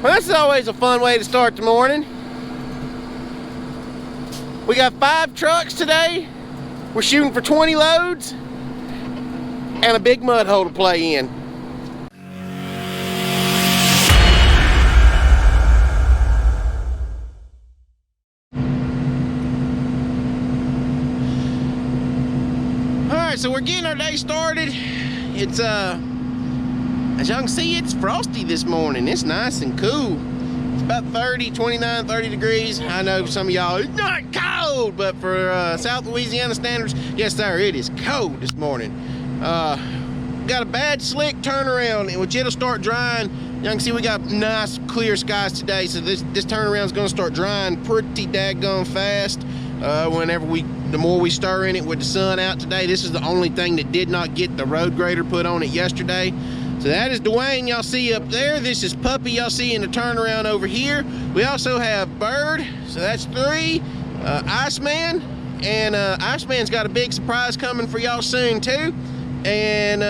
Well, this is always a fun way to start the morning. We got 5 trucks today. We're shooting for 20 loads and a big mud hole to play in. Alright, so we're getting our day started. It's as y'all can see, it's frosty this morning. It's nice and cool. It's about 29, 30 degrees. I know some of y'all, it's not cold, but for South Louisiana standards, yes sir, it is cold this morning. Got a bad slick turnaround, which it'll start drying. Y'all can see we got nice clear skies today, so this turnaround is gonna start drying pretty daggone fast. The more we stir in it with the sun out today. This is the only thing that did not get the road grader put on it yesterday. So that is Dwayne y'all see up there. This is Puppy y'all see in the turnaround over here. We also have Bird, so that's 3. Iceman, and Iceman's got a big surprise coming for y'all soon too. And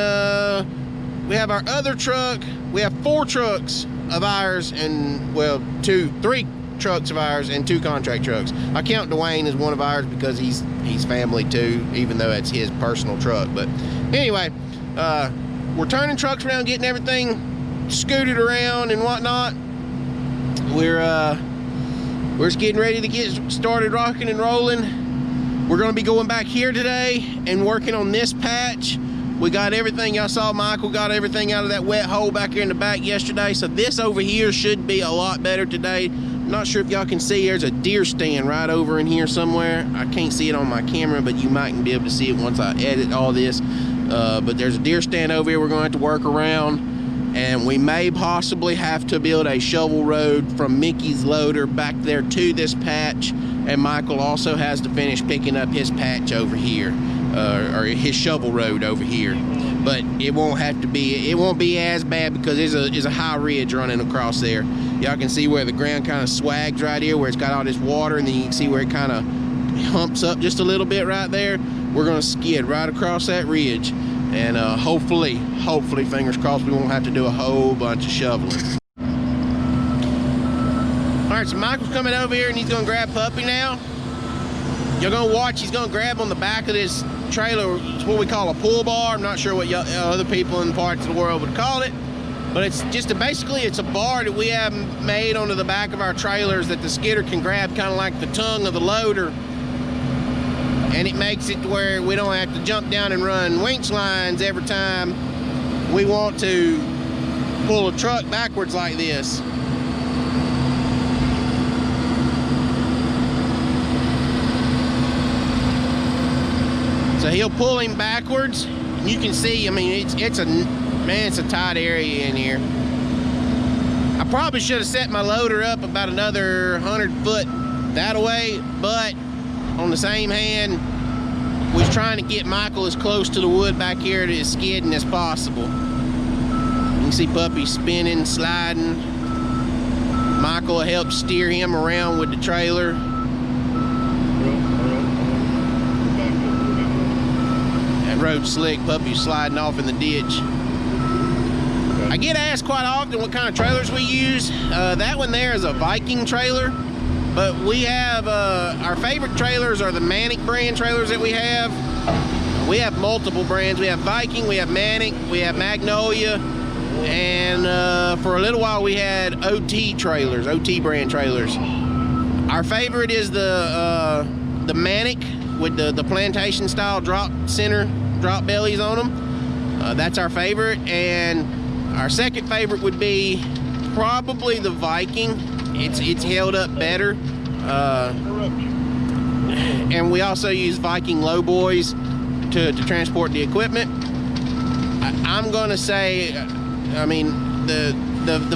we have our other truck. We have 4 trucks of ours, and well, 3 trucks of ours and 2 contract trucks. I count Dwayne as one of ours because he's family too, even though it's his personal truck. But anyway, we're turning trucks around, getting everything scooted around and whatnot. We're just getting ready to get started rocking and rolling. We're gonna be going back here today and working on this patch. We got everything, y'all saw Michael got everything out of that wet hole back here in the back yesterday. So this over here should be a lot better today. I'm not sure if y'all can see, there's a deer stand right over in here somewhere. I can't see it on my camera, but you might be able to see it once I edit all this. But there's a deer stand over here we're going to have to work around, and we may possibly have to build a shovel road from Mickey's loader back there to this patch, and Michael also has to finish picking up his patch over here, or his shovel road over here. But it won't have to be, it won't be as bad because there's a high ridge running across there. Y'all can see where the ground kind of swags right here, where it's got all this water, and then you can see where it kind of humps up just a little bit right there. We're gonna skid right across that ridge, and hopefully, fingers crossed, we won't have to do a whole bunch of shoveling. All right, so Michael's coming over here and he's gonna grab Puppy now. You're gonna watch, he's gonna grab on the back of this trailer. It's what we call a pull bar. I'm not sure what other people in parts of the world would call it, but it's just basically it's a bar that we have made onto the back of our trailers that the skidder can grab, kind of like the tongue of the loader. And it makes it to where we don't have to jump down and run winch lines every time we want to pull a truck backwards like this. So he'll pull him backwards. You can see, I mean, it's a tight area in here. I probably should have set my loader up about another 100 foot that way, but on the same hand, we're trying to get Michael as close to the wood back here to his skidding as possible. You can see Puppy spinning, sliding. Michael will help steer him around with the trailer. That road's slick, Puppy's sliding off in the ditch. I get asked quite often what kind of trailers we use. That one there is a Viking trailer. But we have, our favorite trailers are the Manic brand trailers that we have. We have multiple brands. We have Viking, we have Manic, we have Magnolia, and for a little while we had OT trailers, OT brand trailers. Our favorite is the Manic with the plantation style drop bellies on them. That's our favorite. And our second favorite would be probably the Viking. It's held up better, and we also use Viking lowboys to transport the equipment. I'm gonna say, I mean, the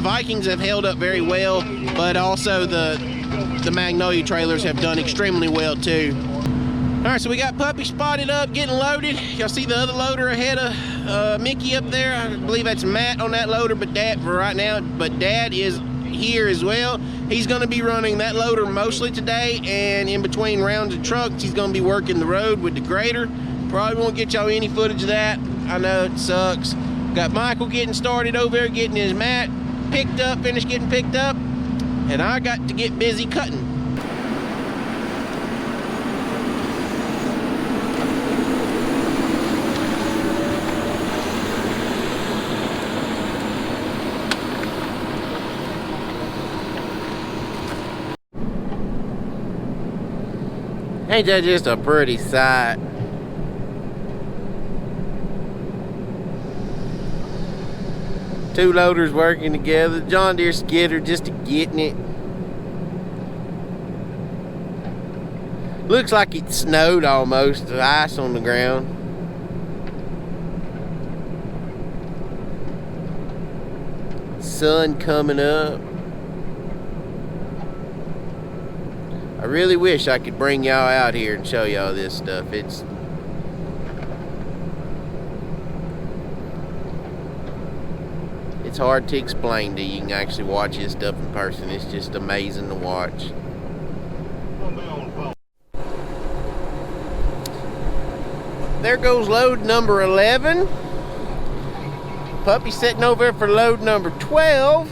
Vikings have held up very well, but also the Magnolia trailers have done extremely well too. All right, so we got Puppy spotted up, getting loaded. Y'all see the other loader ahead of Mickey up there? I believe that's Matt on that loader, but Dad for right now. But Dad is here as well. He's going to be running that loader mostly today, and in between rounds of trucks, he's going to be working the road with the grader. Probably won't get y'all any footage of that. I know it sucks. Got Michael getting started over there, getting his mat. picked up, finished getting picked up, and I got to get busy cutting. Ain't that just a pretty sight? Two loaders working together, John Deere skidder just getting it. Looks like it snowed almost, the ice on the ground. Sun coming up. I really wish I could bring y'all out here and show y'all this stuff. It's hard to explain to you. You can actually watch this stuff in person. It's just amazing to watch. There goes load number 11. Puppy sitting over there for load number 12.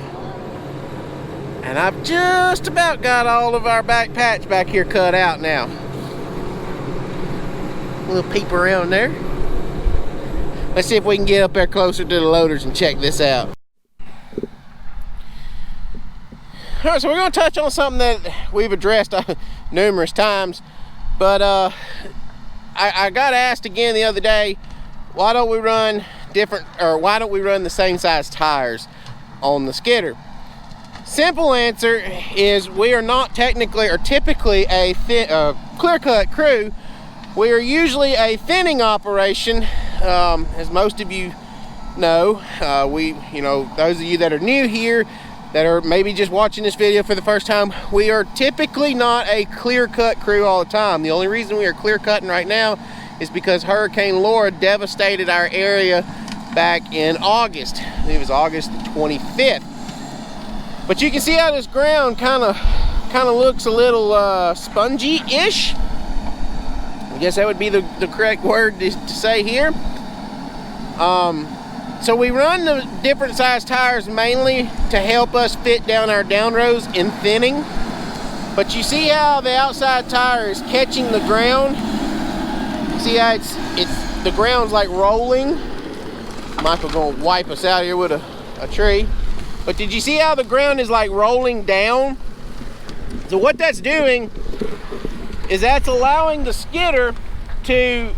And I've just about got all of our back patch back here cut out now. A little peep around there. Let's see if we can get up there closer to the loaders and check this out. All right, so we're going to touch on something that we've addressed numerous times, but I got asked again the other day, why don't we run different, or why don't we run the same size tires on the skidder? Simple answer is we are not technically or typically a clear-cut crew. We are usually a thinning operation, as most of you know. Those of you that are new here, that are maybe just watching this video for the first time, we are typically not a clear-cut crew all the time. The only reason we are clear-cutting right now is because Hurricane Laura devastated our area back in August. I think it was August the 25th. But you can see how this ground kind of looks a little spongy-ish. I guess that would be the correct word to say here. So we run the different size tires mainly to help us fit down our down rows in thinning. But you see how the outside tire is catching the ground? See how the ground's like rolling? Michael gonna wipe us out here with a tree. But did you see how the ground is like rolling down? So what that's doing is that's allowing the skidder to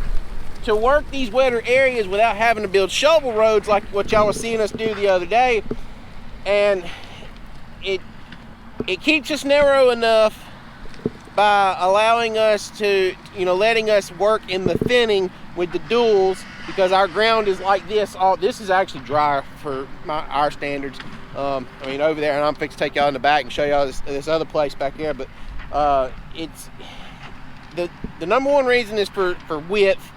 work these wetter areas without having to build shovel roads like what y'all was seeing us do the other day. And it keeps us narrow enough by allowing us to, letting us work in the thinning with the duals, because our ground is like this. This is actually dry for our standards. Over there, and I'm fixing to take y'all in the back and show y'all this other place back there. But it's the number one reason is for width.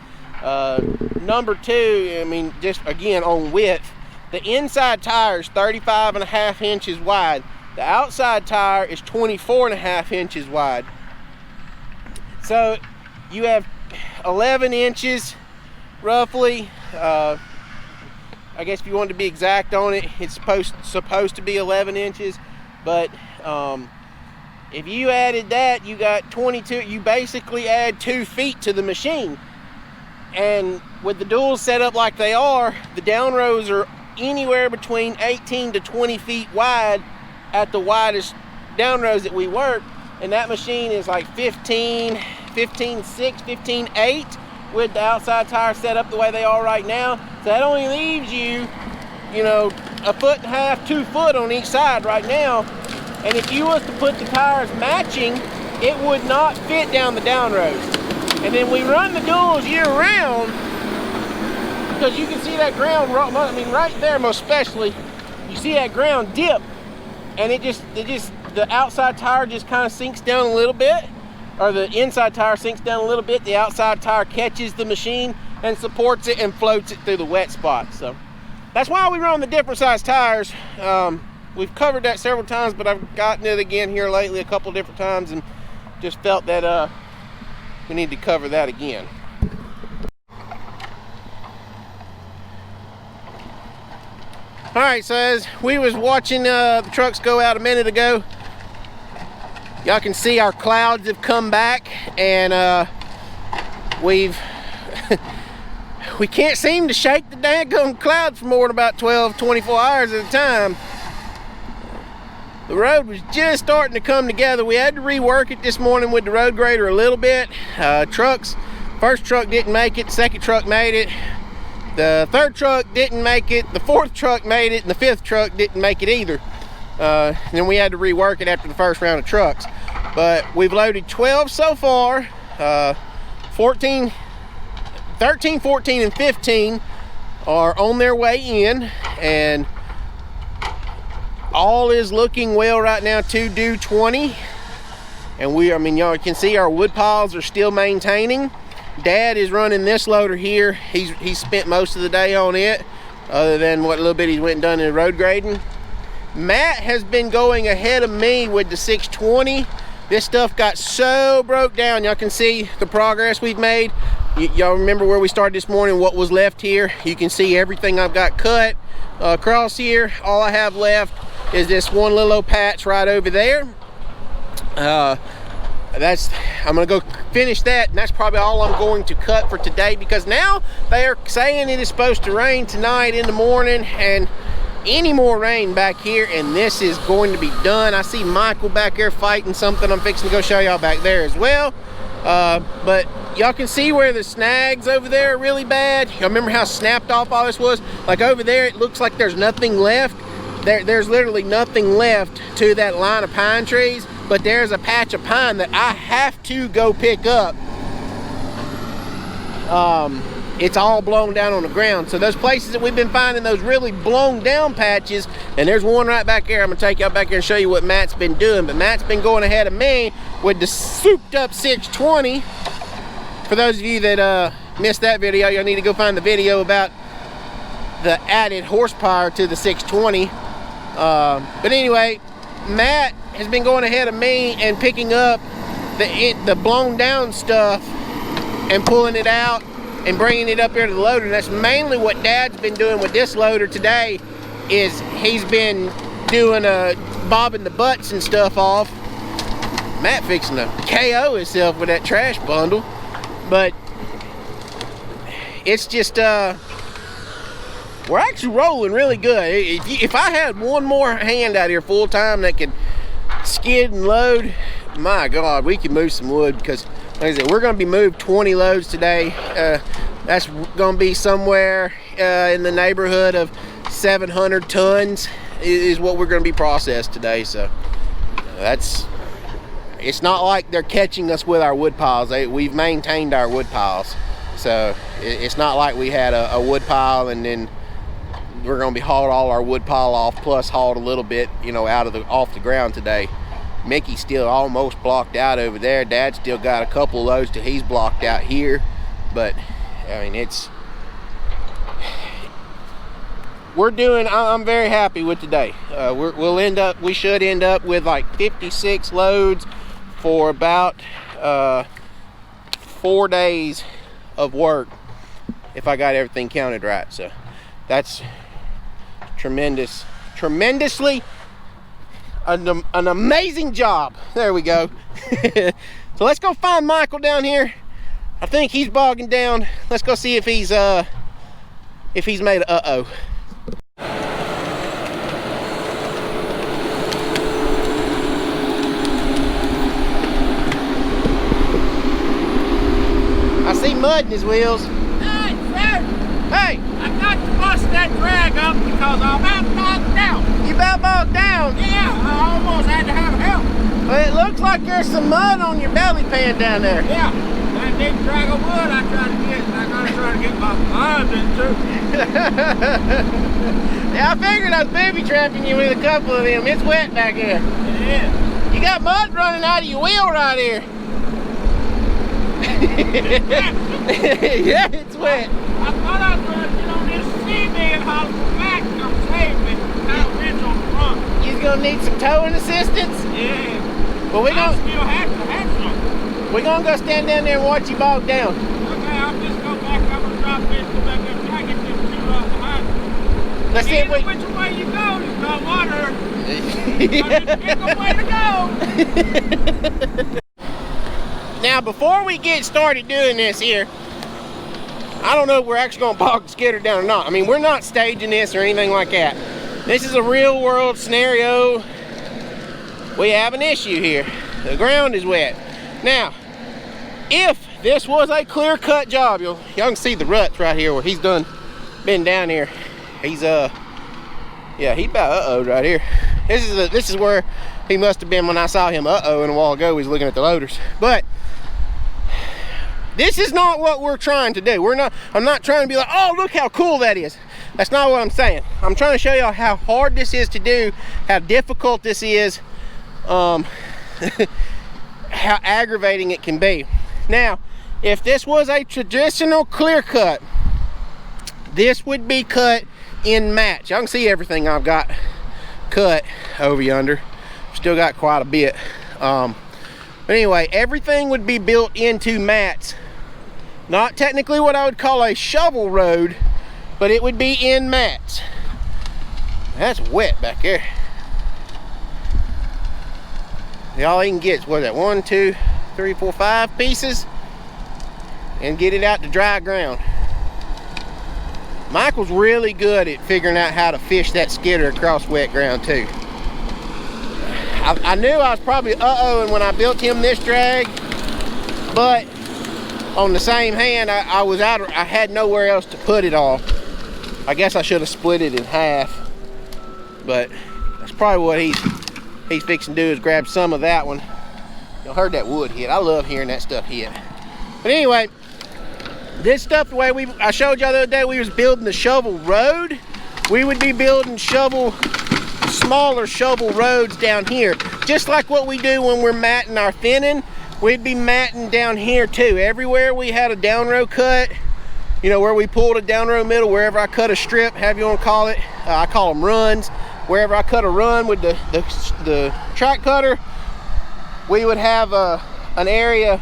Number two, just again on width, the inside tire is 35.5 inches wide. The outside tire is 24.5 inches wide. So you have 11 inches roughly. I guess if you wanted to be exact on it, it's supposed to be 11 inches. But if you added that, you got 22. You basically add 2 feet to the machine. And with the duals set up like they are, the down rows are anywhere between 18 to 20 feet wide at the widest down rows that we work. And that machine is like 15.6, 15.8 with the outside tire set up the way they are right now. So that only leaves you, 1.5 to 2 foot on each side right now. And if you was to put the tires matching, it would not fit down the down rows. And then we run the duals year round, because you can see that ground, right there most especially, you see that ground dip, and the outside tire just kind of sinks down a little bit, or the inside tire sinks down a little bit. The outside tire catches the machine and supports it and floats it through the wet spots. So that's why we run the different size tires. We've covered that several times, but I've gotten it again here lately a couple different times and just felt that we need to cover that again. All right, so as we was watching the trucks go out a minute ago, y'all can see our clouds have come back, and we can't seem to shake the daggone clouds for more than about 12-24 hours at a time. The road was just starting to come together. We had to rework it this morning with the road grader a little bit. First truck didn't make it, second truck made it. The third truck didn't make it, the fourth truck made it, and the fifth truck didn't make it either. Then we had to rework it after the first round of trucks. But we've loaded 12 so far. 13, 14, and 15 are on their way in, and all is looking well right now to do 20. And y'all can see our wood piles are still maintaining. Dad is running this loader here. He's spent most of the day on it, other than what little bit he's went and done in road grading. Matt has been going ahead of me with the 620. This stuff got so broke down. Y'all can see the progress we've made. Y'all remember where we started this morning, what was left here. You can see everything I've got cut across here. All I have left is this one little old patch right over there. I'm gonna go finish that, and that's probably all I'm going to cut for today, because now they are saying it is supposed to rain tonight in the morning, and any more rain back here and this is going to be done. I see Michael back there fighting something. I'm fixing to go show y'all back there as well. But y'all can see where the snags over there are really bad. Y'all remember how snapped off all this was? Like over there, it looks like there's nothing left. There's literally nothing left to that line of pine trees, but there's a patch of pine that I have to go pick up. It's all blown down on the ground. So those places that we've been finding those really blown down patches, and there's one right back there. I'm gonna take y'all back there and show you what Matt's been doing. But Matt's been going ahead of me with the souped up 620. For those of you that missed that video, y'all need to go find the video about the added horsepower to the 620. But anyway, Matt has been going ahead of me and picking up the blown down stuff and pulling it out and bringing it up here to the loader. And that's mainly what Dad's been doing with this loader today, is he's been doing bobbing the butts and stuff off. Matt fixing to KO himself with that trash bundle. But it's just we're actually rolling really good. If I had one more hand out here full time that could skid and load, my God, we could move some wood. Because like I said, we're going to be moved 20 loads today. That's going to be somewhere in the neighborhood of 700 tons is what we're going to be processed today. So it's not like they're catching us with our wood piles. We've maintained our wood piles. So it's not like we had a wood pile and then we're going to be hauled all our wood pile off, plus hauled a little bit, you know, off the ground today. Mickey's still almost blocked out over there. Dad's still got a couple loads till he's blocked out here. But I mean, I'm very happy with today. We should end up with like 56 loads for about 4 days of work, if I got everything counted right. So that's tremendously an amazing job. There we go. So let's go find Michael down here. I think he's bogging down. Let's go see if he's made a uh-oh. I see mud in his wheels. Hey, sir! Hey! I got to bust that drag up because I'm about bogged down. You about bogged down? Yeah, I almost had to have help. Well, it looks like there's some mud on your belly pan down there. Yeah, that big drag of wood I gotta try to get my arms into. Yeah, I figured I was booby trapping you with a couple of them. It's wet back here. It is. You got mud running out of your wheel right here. Yeah, it's wet. I thought I was going to get on this CV and haul from back and come save me. Got a wrench on the front. You gonna need some towing assistance? Yeah. Well, I still have to have some. we're gonna go stand down there and watch you bog down. Okay, I'll just go back. I'm going to drop this, go back up, try to get this two behind me. Let's see if we... Which way you go, there's no water. It's the way to go. Now, before we get started doing this here, I don't know if we're actually going to bog the skidder down or not. I mean, we're not staging this or anything like that. This is a real world scenario. We have an issue here. The ground is wet. Now, if this was a clear-cut job, y'all can see the ruts right here where he's been down here. He's yeah, he about right here. This is where he must have been when I saw him in a while ago. He was looking at the loaders. But this is not what we're trying to do. I'm not trying to be like, oh, look how cool that is. That's not what I'm saying. I'm trying to show y'all how hard this is to do, how difficult this is, how aggravating it can be. Now, if this was a traditional clear cut, this would be cut in mats. Y'all can see everything I've got cut over yonder. Still got quite a bit. But anyway, everything would be built into mats. Not technically what I would call a shovel road, but it would be in mats. That's wet back there. All he can get is, what is that, 1, 2, 3, 4, 5 pieces, and get it out to dry ground. Michael's really good at figuring out how to fish that skidder across wet ground too. I knew I was probably uh-ohing when I built him this drag, but on the same hand, I had nowhere else to put it all. I guess I should have split it in half, but that's probably what he's fixing to do, is grab some of that one. You heard that wood hit. I love hearing that stuff hit. But anyway, this stuff, the way I showed y'all the other day, we was building the shovel road. We would be building smaller shovel roads down here, just like what we do when we're matting our thinning. We'd be matting down here too. Everywhere we had a down row cut, you know, where we pulled a down row middle, wherever I cut a strip, however you want to call it, I call them runs. Wherever I cut a run with the track cutter, we would have an area,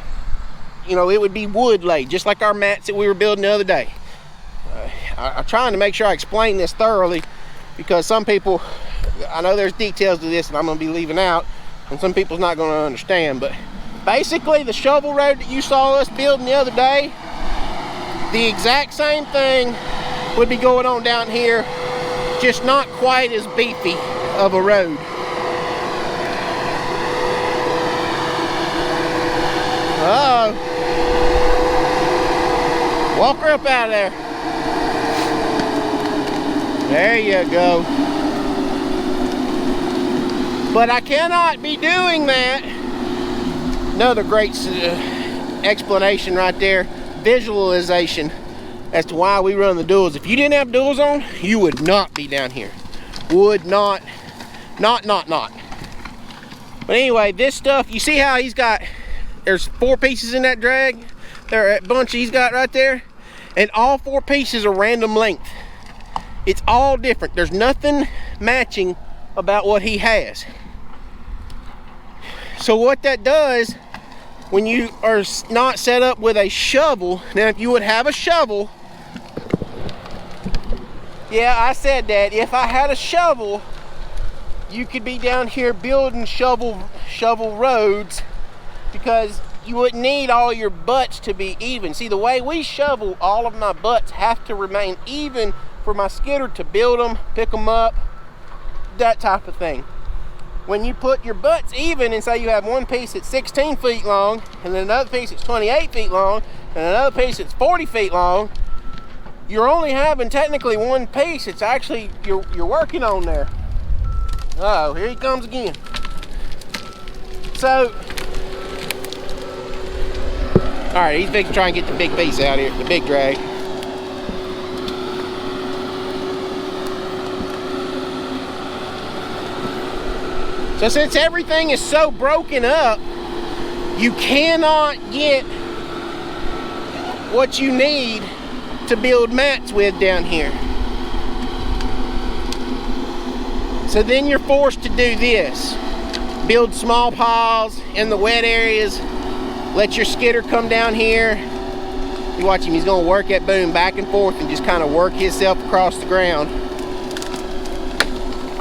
you know, it would be wood laid, just like our mats that we were building the other day. I'm trying to make sure I explain this thoroughly, because some people, I know there's details to this and I'm going to be leaving out, and some people's not going to understand. But basically, the shovel road that you saw us building the other day, the exact same thing would be going on down here, just not quite as beefy of a road. Uh-oh. Walk her up out of there. There you go. But I cannot be doing that. Another great explanation right there. Visualization as to why we run the duals. If you didn't have duals on, you would not be down here. Would not. But anyway, this stuff, you see how he's got, there's 4 pieces in that drag, that bunch he's got right there, and all 4 pieces are random length. It's all different. There's nothing matching about what he has. So what that does, when you are not set up with a shovel, now if you would have a shovel, yeah, I said that, if I had a shovel, you could be down here building shovel roads, because you wouldn't need all your butts to be even. See, the way we shovel, all of my butts have to remain even for my skidder to build them, pick them up, that type of thing. When you put your butts even and say you have one piece that's 16 feet long, and then another piece that's 28 feet long, and another piece that's 40 feet long, you're only having technically one piece. It's actually, you're working on there. Uh-oh, here he comes again. So, all right, he's big, trying to get the big piece out here, the big drag. So since everything is so broken up, you cannot get what you need to build mats with down here. So then you're forced to do this. Build small piles in the wet areas. Let your skidder come down here. You watch him, he's gonna work that boom back and forth and just kind of work himself across the ground.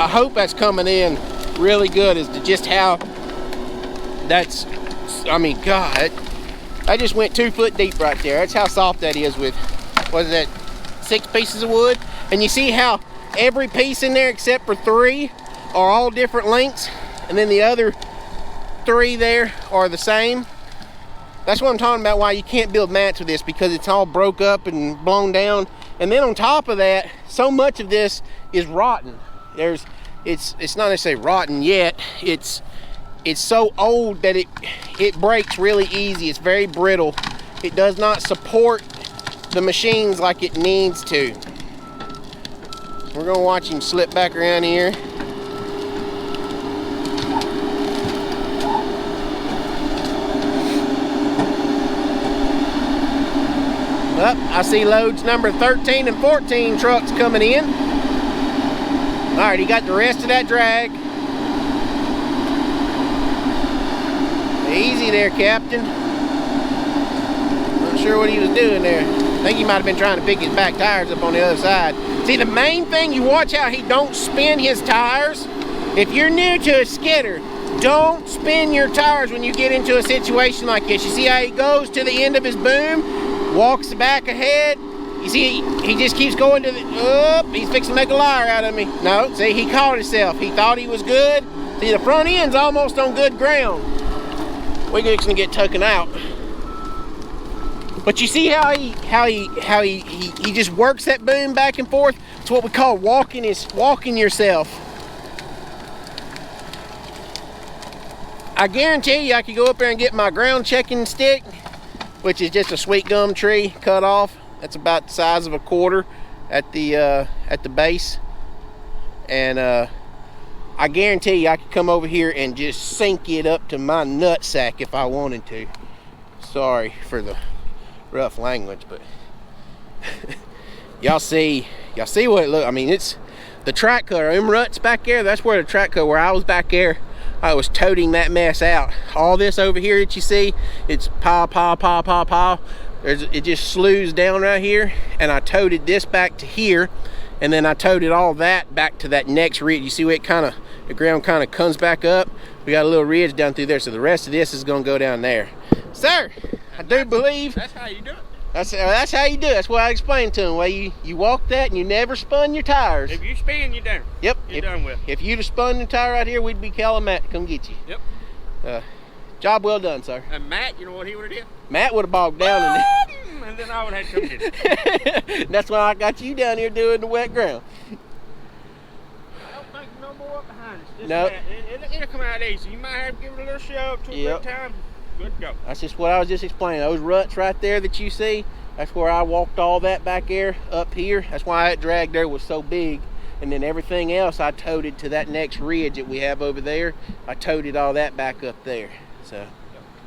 I hope that's coming in really good as to just how that's, I mean, God, I just went 2 foot deep right there. That's how soft that is with, what is that, 6 pieces of wood? And you see how every piece in there except for 3 are all different lengths, and then the other 3 there are the same. That's what I'm talking about, why you can't build mats with this, because it's all broke up and blown down. And then on top of that, so much of this is rotten. It's not necessarily rotten yet. It's so old that it breaks really easy. It's very brittle. It does not support the machines like it needs to. We're gonna watch him slip back around here. Up, I see loads number 13 and 14 trucks coming in. All right, he got the rest of that drag. Easy there, Captain. Not sure what he was doing there. I think he might have been trying to pick his back tires up on the other side. See, the main thing, you watch how he don't spin his tires. If you're new to a skidder, don't spin your tires when you get into a situation like this. You see how he goes to the end of his boom, walks back ahead. You see, he just keeps going to the, he's fixing to make a liar out of me. No, see, he caught himself. He thought he was good. See, the front end's almost on good ground. We're gonna get taken out. But you see how he just works that boom back and forth? It's what we call walking yourself. I guarantee you I could go up there and get my ground checking stick, which is just a sweet gum tree cut off. That's about the size of a quarter at the base. And I guarantee you I could come over here and just sink it up to my nutsack if I wanted to. Sorry for the rough language, but y'all see what it look. I mean, it's the track cutter. Them ruts back there, that's where the track cutter, where I was back there, I was toting that mess out. All this over here that you see, it's pile. It just sloughs down right here, and I toted this back to here, and then I toted all that back to that next ridge. You see where the ground kind of comes back up? We got a little ridge down through there, so the rest of this is gonna go down there. Sir, I do believe that's how you do it. That's how you do it. That's what I explained to him. Well, you walk that and you never spun your tires. If you spin, you're done. Yep. You're done with. If you'd have spun the tire right here, we'd be calling Matt to come get you. Yep. Job well done, sir. And Matt, you know what he would have did? Matt would have bogged down and then I would have had to come get it. That's why I got you down here doing the wet ground. I don't think no more up behind us. Just no. It'll come out easy. You might have to give it a little shove to a good time. Good to go. That's just what I was just explaining. Those ruts right there that you see, that's where I walked all that back there up here. That's why that drag there was so big. And then everything else I toted to that next ridge that we have over there. I toted all that back up there. So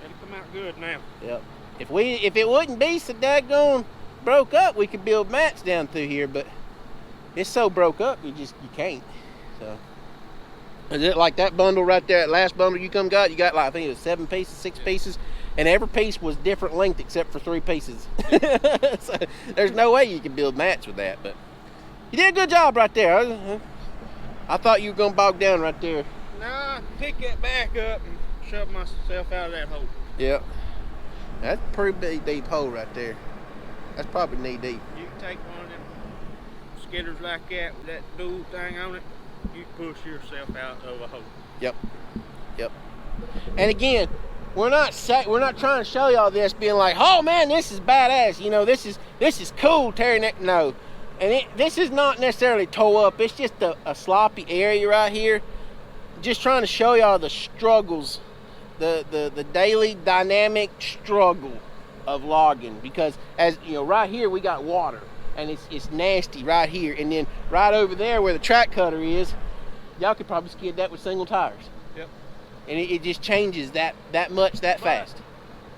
it'll come out good now. Yep. If it wouldn't be so daggone broke up, we could build mats down through here, but it's so broke up you can't. So is it like that bundle right there, that last bundle you got? You got like, I think it was 7 pieces, 6 pieces, and every piece was different length except for 3 pieces. So there's no way you can build mats with that, but you did a good job right there. I thought you were gonna bog down right there. Nah, pick that back up and shove myself out of that hole. Yep. That's a pretty big deep hole right there. That's probably knee deep. You can take one of them skidders like that with that dual thing on it, you push yourself out of a hole. Yep. And again, we're not trying to show y'all this being like, oh man, this is badass. You know, this is cool tearing that. No. And this is not necessarily toe up. It's just a sloppy area right here. Just trying to show y'all the struggles, the daily dynamic struggle of logging. Because as you know, right here we got water, and it's nasty right here. And then right over there where the track cutter is, y'all could probably skid that with single tires. Yep. And it just changes that much that fast.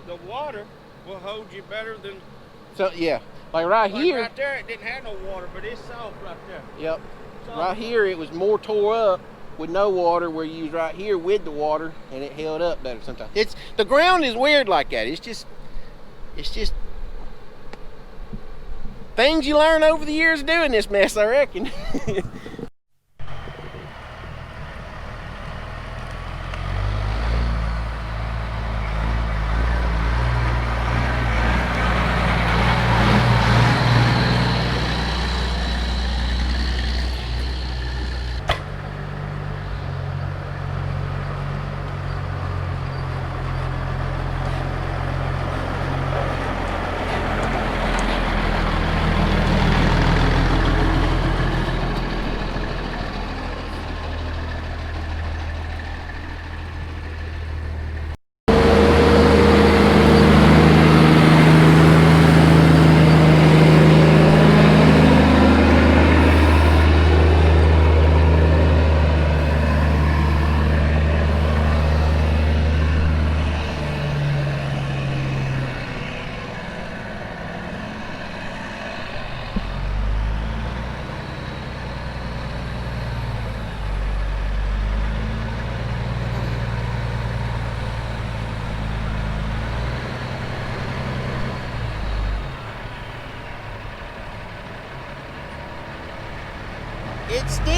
The water will hold you better than. So yeah. Like right here. Right there, it didn't have no water, but it's soft right there. Yep. Right here, it was more tore up with no water, where you use right here with the water, and it held up better sometimes. The ground is weird like that. It's just things you learn over the years doing this mess, I reckon.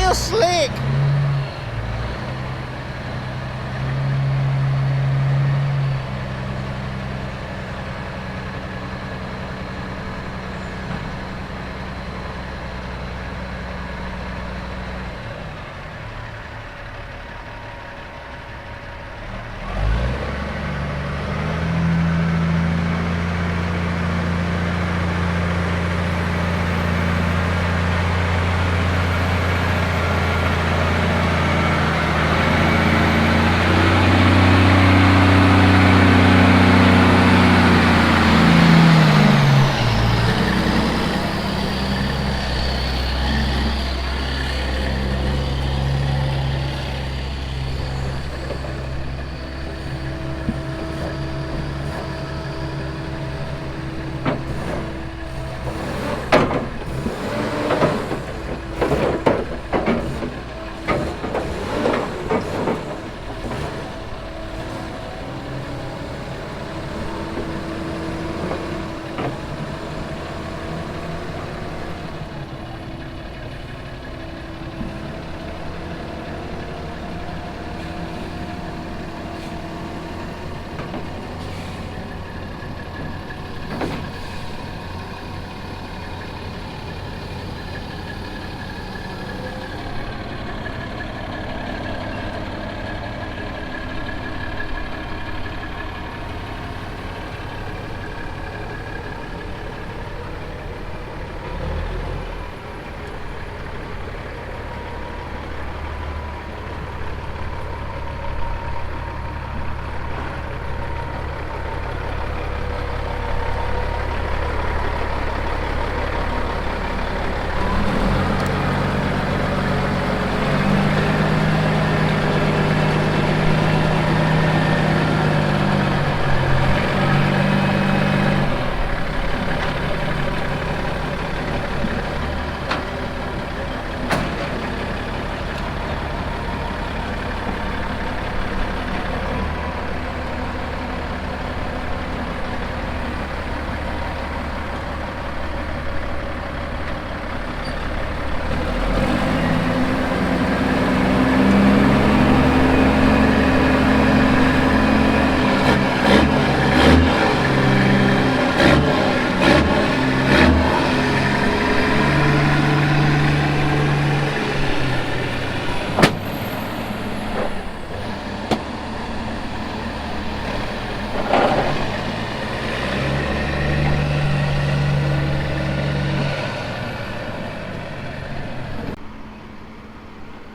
real slick.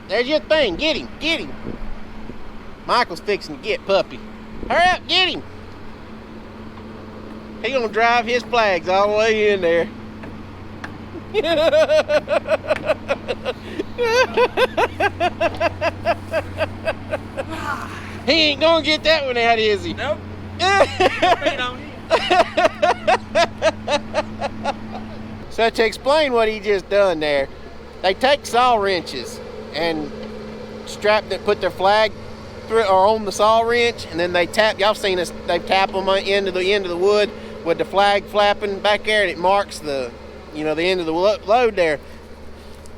There's your thing. Get him. Get him. Michael's fixing to get Puppy. Hurry up. Get him. He gonna drive his flags all the way in there. He ain't gonna get that one out, is he? Nope. So to explain what he just done there, they take saw wrenches and strap that, put their flag through or on the saw wrench, and then they tap. Y'all seen us? They tap them into the end of the wood with the flag flapping back there, and it marks the, you know, the end of the load there.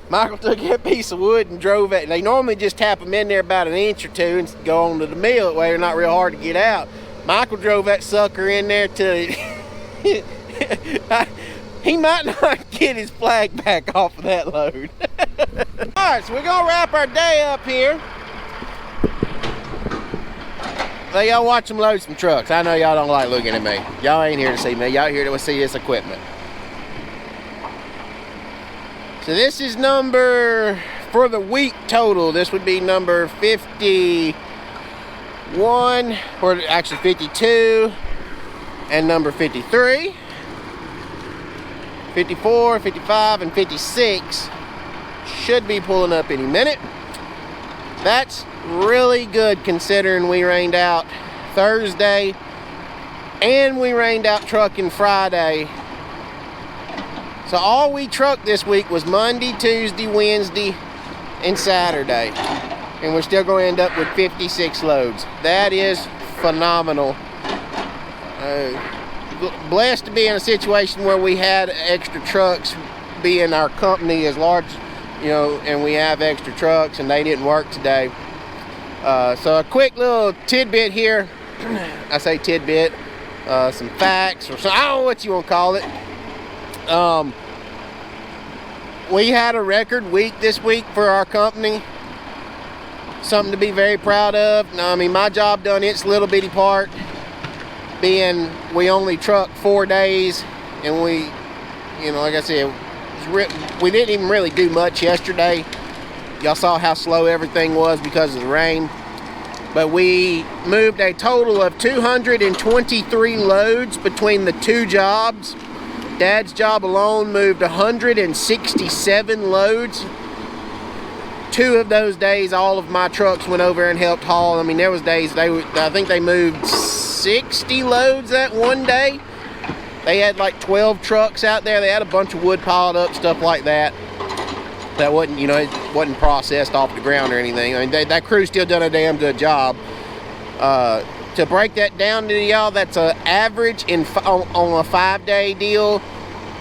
Michael took that piece of wood and drove it. They normally just tap them in there about an inch or two and go on to the mill. That way they're not real hard to get out. Michael drove that sucker in there till he might not get his flag back off of that load. All right, so we're gonna wrap our day up here. Let y'all watch them load some trucks. I know y'all don't like looking at me. Y'all ain't here to see me. Y'all here to see this equipment. So this is number, for the week total, this would be number 51, or actually 52, and number 53. 54, 55, and 56 should be pulling up any minute. That's really good considering we rained out Thursday and we rained out trucking Friday. So all we trucked this week was Monday, Tuesday, Wednesday, and Saturday. And we're still going to end up with 56 loads. That is phenomenal. Blessed to be in a situation where we had extra trucks, being our company as large you know, and we have extra trucks and they didn't work today. So a quick little tidbit here. I say tidbit, some facts or something, I don't know what you want to call it. We had a record week this week for our company. Something to be very proud of. Now, I mean, my job done its little bitty part, being we only trucked 4 days, and we, you know, like I said, we didn't even really do much yesterday. Y'all saw how slow everything was because of the rain. But we moved a total of 223 loads between the two jobs. Dad's job alone moved 167 loads. 2 of those days, all of my trucks went over and helped haul. I mean, there was days I think they moved 60 loads that one day. They had like 12 trucks out there. They had a bunch of wood piled up, stuff like that. That wasn't, you know, it wasn't processed off the ground or anything. I mean, that crew still done a damn good job. To break that down to y'all, that's an average on a 5-day deal.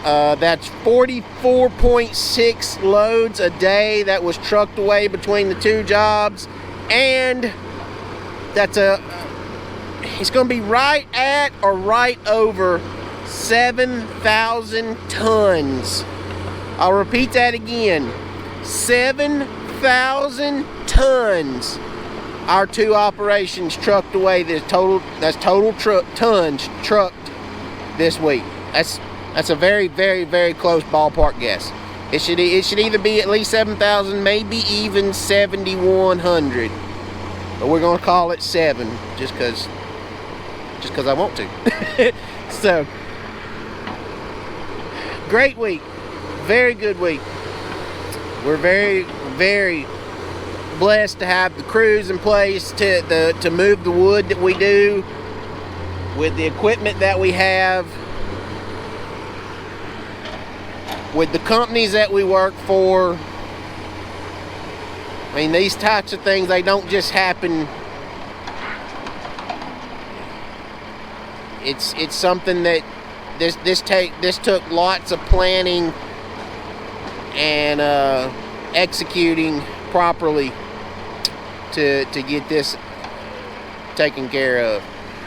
That's 44.6 loads a day that was trucked away between the two jobs, and that's it's going to be right at or right over 7,000 tons. I'll repeat that again. 7,000 tons. Our two operations trucked away. That's total tons trucked this week. That's a very, very, very close ballpark guess. It should either be at least 7,000, maybe even 7,100. But we're gonna call it 7, just cause I want to. So, great week, very good week. We're very, very blessed to have the crews in place to move the wood that we do with the equipment that we have, with the companies that we work for. I mean, these types of things, they don't just happen. It's something that this took lots of planning and executing properly to get this taken care of.